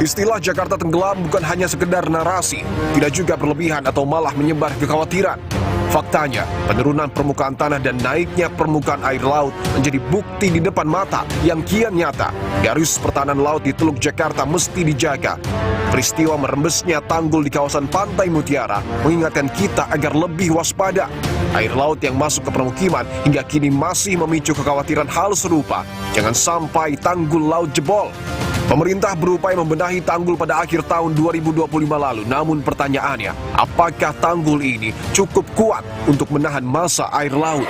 Istilah Jakarta tenggelam bukan hanya sekedar narasi, tidak juga berlebihan atau malah menyebar kekhawatiran. Faktanya, penurunan permukaan tanah dan naiknya permukaan air laut menjadi bukti di depan mata yang kian nyata. Garis pertahanan laut di Teluk Jakarta mesti dijaga. Peristiwa merembesnya tanggul di kawasan Pantai Mutiara mengingatkan kita agar lebih waspada. Air laut yang masuk ke permukiman hingga kini masih memicu kekhawatiran hal serupa. Jangan sampai tanggul laut jebol. Pemerintah berupaya membenahi tanggul pada akhir tahun 2025 lalu. Namun pertanyaannya, apakah tanggul ini cukup kuat untuk menahan massa air laut?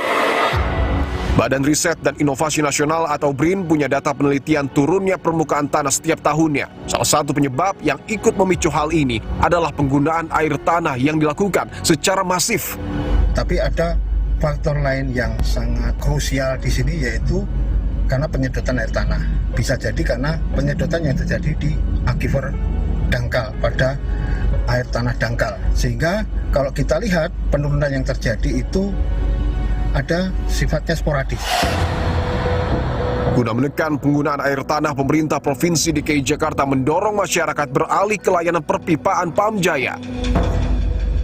Badan Riset dan Inovasi Nasional atau BRIN punya data penelitian turunnya permukaan tanah setiap tahunnya. Salah satu penyebab yang ikut memicu hal ini adalah penggunaan air tanah yang dilakukan secara masif. Tapi ada faktor lain yang sangat krusial di sini, yaitu karena penyedotan air tanah. Bisa jadi karena penyedotan yang terjadi di aquifer dangkal, pada air tanah dangkal. Sehingga kalau kita lihat penurunan yang terjadi itu ada sifatnya sporadis. Guna menekan penggunaan air tanah, pemerintah Provinsi DKI Jakarta mendorong masyarakat beralih ke layanan perpipaan Pamjaya.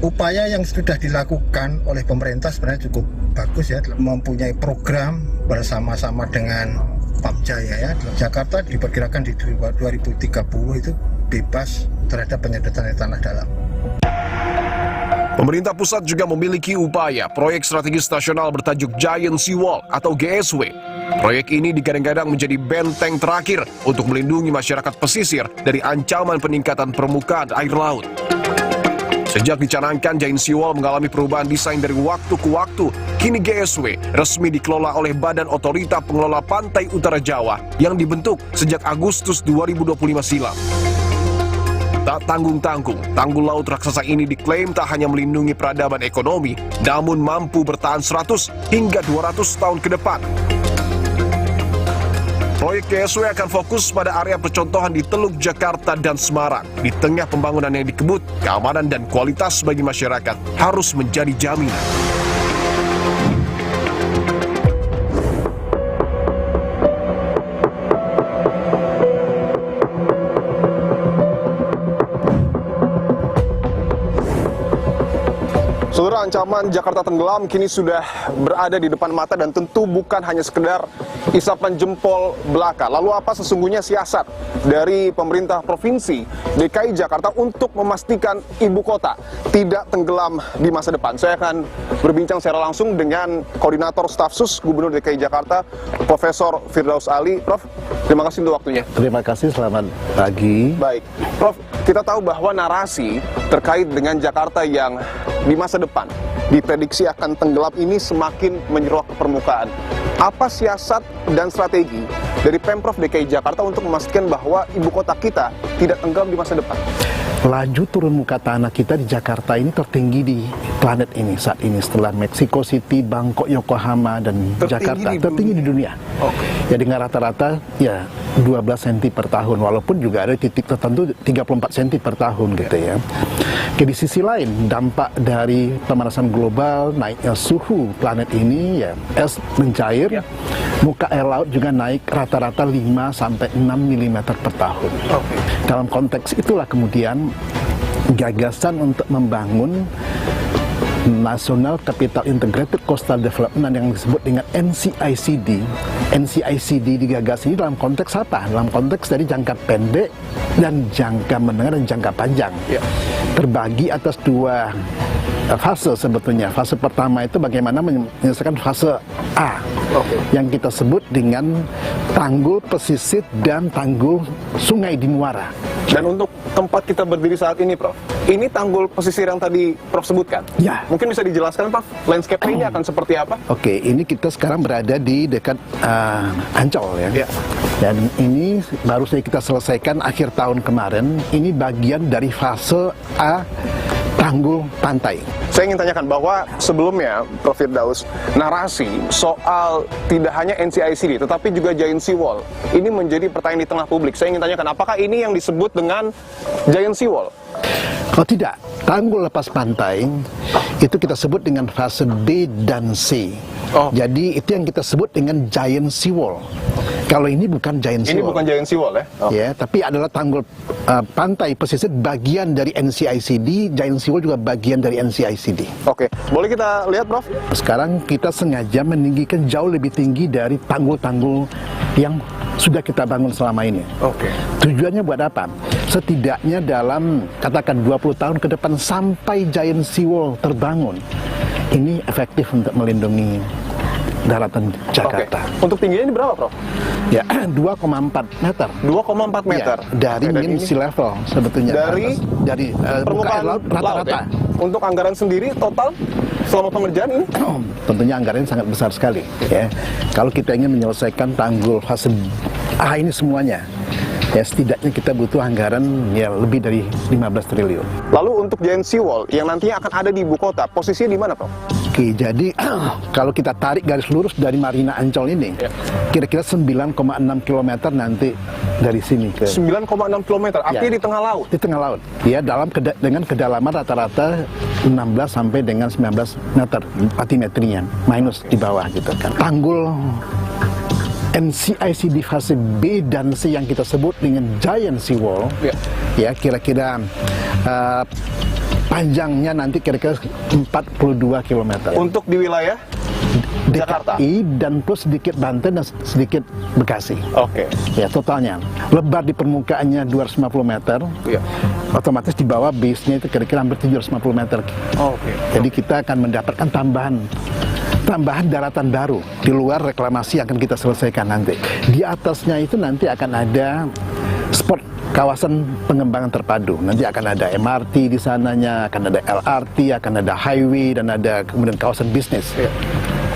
Upaya yang sudah dilakukan oleh pemerintah sebenarnya cukup bagus ya, mempunyai program bersama-sama dengan Pamjaya ya. Jakarta diperkirakan di 2030 itu bebas terhadap penyedotan air tanah dalam. Pemerintah pusat juga memiliki upaya proyek strategis nasional bertajuk Giant Seawall atau GSW. Proyek ini digadang-gadang menjadi benteng terakhir untuk melindungi masyarakat pesisir dari ancaman peningkatan permukaan air laut. Sejak dicanangkan, Giant Seawall mengalami perubahan desain dari waktu ke waktu. Kini GSW resmi dikelola oleh Badan Otorita Pengelola Pantai Utara Jawa yang dibentuk sejak Agustus 2025 silam. Tak tanggung-tanggung, tanggul laut raksasa ini diklaim tak hanya melindungi peradaban ekonomi, namun mampu bertahan 100 hingga 200 tahun ke depan. Proyek GSW akan fokus pada area percontohan di Teluk Jakarta dan Semarang. Di tengah pembangunan yang dikebut, keamanan dan kualitas bagi masyarakat harus menjadi jaminan. Saudara, ancaman Jakarta tenggelam kini sudah berada di depan mata dan tentu bukan hanya sekedar isapan jempol belaka. Lalu apa sesungguhnya siasat dari pemerintah Provinsi DKI Jakarta untuk memastikan ibu kota tidak tenggelam di masa depan? Saya akan berbincang secara langsung dengan Koordinator Staf Sus Gubernur DKI Jakarta, Profesor Firdaus Ali. Prof, terima kasih untuk waktunya. Terima kasih, selamat pagi. Baik, Prof, kita tahu bahwa narasi terkait dengan Jakarta yang di masa depan diprediksi akan tenggelam ini semakin menyeruak ke permukaan. Apa siasat dan strategi dari Pemprov DKI Jakarta untuk memastikan bahwa ibu kota kita tidak tenggelam di masa depan? Laju turun muka tanah kita di Jakarta ini tertinggi di planet ini saat ini, setelah Mexico City, Bangkok, Yokohama, dan Jakarta. Tertinggi di dunia. Ya, dengan rata-rata ya 12 cm per tahun, walaupun juga ada titik tertentu 34 cm per tahun gitu ya. Oke, di sisi lain, dampak dari pemanasan global, naiknya suhu planet ini, ya es mencair, muka air laut juga naik rata-rata 5-6 mm per tahun. Dalam konteks itulah kemudian gagasan untuk membangun National Capital Integrated Coastal Development yang disebut dengan NCICD. NCICD digagas ini dalam konteks apa? Dalam konteks dari jangka pendek dan jangka menengah dan jangka panjang. Terbagi atas dua fase sebetulnya. Fase pertama itu bagaimana menyelesaikan fase A, yang kita sebut dengan tanggul pesisir dan tanggul sungai di muara. Dan untuk tempat kita berdiri saat ini, Prof, ini tanggul pesisir yang tadi Prof sebutkan. Ya. Mungkin bisa dijelaskan, Prof, landscape ini akan seperti apa? Oke, ini kita sekarang berada di dekat Ancol ya. Dan ini baru saja kita selesaikan akhir tahun kemarin. Ini bagian dari fase A tanggul pantai. Saya ingin tanyakan bahwa sebelumnya, Prof Firdaus, narasi soal tidak hanya NCICD, tetapi juga Giant Seawall, ini menjadi pertanyaan di tengah publik. Saya ingin tanyakan, apakah ini yang disebut dengan Giant Seawall? Oh tidak, tanggul lepas pantai itu kita sebut dengan fase B dan C. Jadi itu yang kita sebut dengan Giant Seawall. Kalau ini bukan giant Ini seawall. bukan giant seawall ya? Oh. Ya, tapi adalah tanggul pantai pesisir bagian dari NCICD. Giant seawall juga bagian dari NCICD. Oke, boleh kita lihat, Prof? Sekarang kita sengaja meninggikan jauh lebih tinggi dari tanggul-tanggul yang sudah kita bangun selama ini. Oke. Tujuannya buat apa? Setidaknya dalam katakan 20 tahun ke depan sampai giant seawall terbangun, ini efektif untuk melindungi daratan Jakarta. Oke. Untuk tingginya ini berapa, Prof? Ya, 2,4 meter. 2,4 meter. Ya, dari Oke, dan mean ini sea level sebetulnya. dari muka permukaan air laut laut rata-rata. ya? Untuk anggaran sendiri total selama pengerjaan ini? Tentunya anggarannya sangat besar sekali. Ya, kalau kita ingin menyelesaikan tanggul fase A ini semuanya, ya setidaknya kita butuh anggaran ya lebih dari 15 triliun. Lalu untuk giant seawall yang nantinya akan ada di ibu kota, posisinya di mana, Prof? Oke, jadi kalau kita tarik garis lurus dari Marina Ancol ini, kira-kira 9,6 km nanti dari sini ke 9,6 km, artinya Ya. di tengah laut. di tengah laut. Ya, dengan kedalaman rata-rata 16 sampai dengan 19 meter batimetrinya, minus di bawah gitu kan. Tanggul NCICD fase B dan C yang kita sebut dengan giant seawall, ya kira-kira panjangnya nanti kira-kira 42 km. Untuk di wilayah Jakarta. DKI dan plus sedikit Banten dan sedikit Bekasi. Oke. Ya, totalnya. Lebar di permukaannya 250 meter. Iya. Otomatis di bawah base-nya itu kira-kira hampir 750 meter. Oke. Jadi kita akan mendapatkan tambahan daratan baru di luar reklamasi yang akan kita selesaikan nanti. Di atasnya itu nanti akan ada spot kawasan pengembangan terpadu. Nanti akan ada MRT di sananya, akan ada LRT, akan ada highway, dan ada kemudian kawasan bisnis. Iya.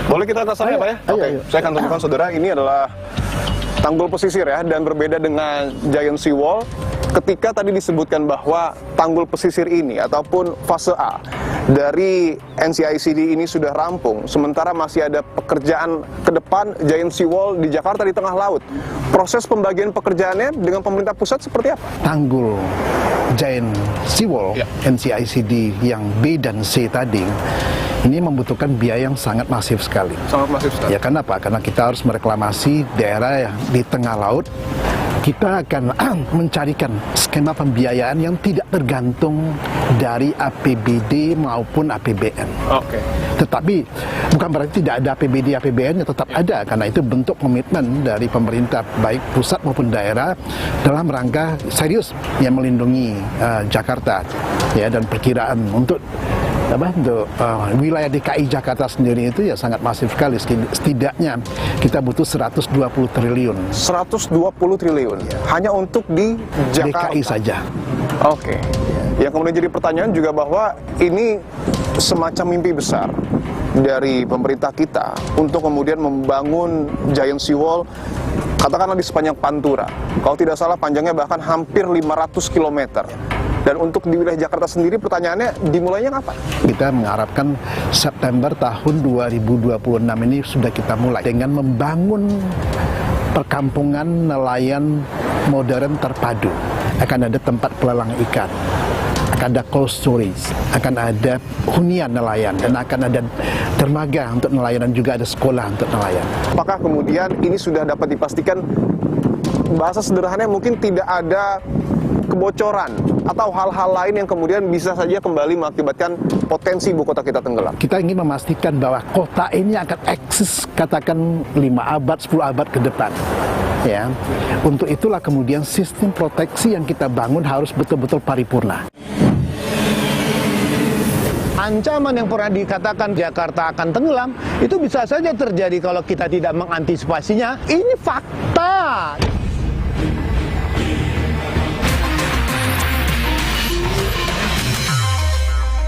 Boleh kita ke sana, Pak ya? Oke, ayo. saya akan tunjukkan saudara, ini adalah tanggul pesisir ya, dan berbeda dengan giant seawall. Ketika tadi disebutkan bahwa tanggul pesisir ini ataupun fase A dari NCICD ini sudah rampung, sementara masih ada pekerjaan ke depan giant seawall di Jakarta di tengah laut. Proses pembagian pekerjaannya dengan pemerintah pusat seperti apa? Tanggul giant seawall NCICD yang B dan C tadi ini membutuhkan biaya yang sangat masif sekali. Sangat masif sekali. Ya, kenapa? Karena kita harus mereklamasi daerah yang di tengah laut. Kita akan mencarikan skema pembiayaan yang tidak tergantung dari APBD maupun APBN. Oke. Tetapi bukan berarti tidak ada APBD, APBN yang tetap ada, karena itu bentuk komitmen dari pemerintah baik pusat maupun daerah dalam rangka serius yang melindungi Jakarta, ya, dan perkiraan untuk wilayah DKI Jakarta sendiri itu ya sangat masif sekali. Setidaknya kita butuh 120 triliun 120 triliun hanya untuk di Jakarta. DKI saja. Oke. Yang kemudian jadi pertanyaan juga bahwa ini semacam mimpi besar dari pemerintah kita untuk kemudian membangun giant seawall, katakanlah di sepanjang Pantura. Kalau tidak salah panjangnya bahkan hampir 500 km. Dan untuk di wilayah Jakarta sendiri pertanyaannya dimulainya kapan? Kita mengharapkan September tahun 2026 ini sudah kita mulai dengan membangun perkampungan nelayan modern terpadu. Akan ada tempat pelelang ikan, akan ada cold storage, akan ada hunian nelayan, dan akan ada dermaga untuk nelayan, dan juga ada sekolah untuk nelayan. Apakah kemudian ini sudah dapat dipastikan, bahasa sederhananya mungkin tidak ada kebocoran atau hal-hal lain yang kemudian bisa saja kembali mengakibatkan potensi ibu kota kita tenggelam? Kita ingin memastikan bahwa kota ini akan eksis katakan 5 abad, 10 abad ke depan. Ya, untuk itulah kemudian sistem proteksi yang kita bangun harus betul-betul paripurna. Ancaman yang pernah dikatakan Jakarta akan tenggelam itu bisa saja terjadi kalau kita tidak mengantisipasinya. Ini fakta.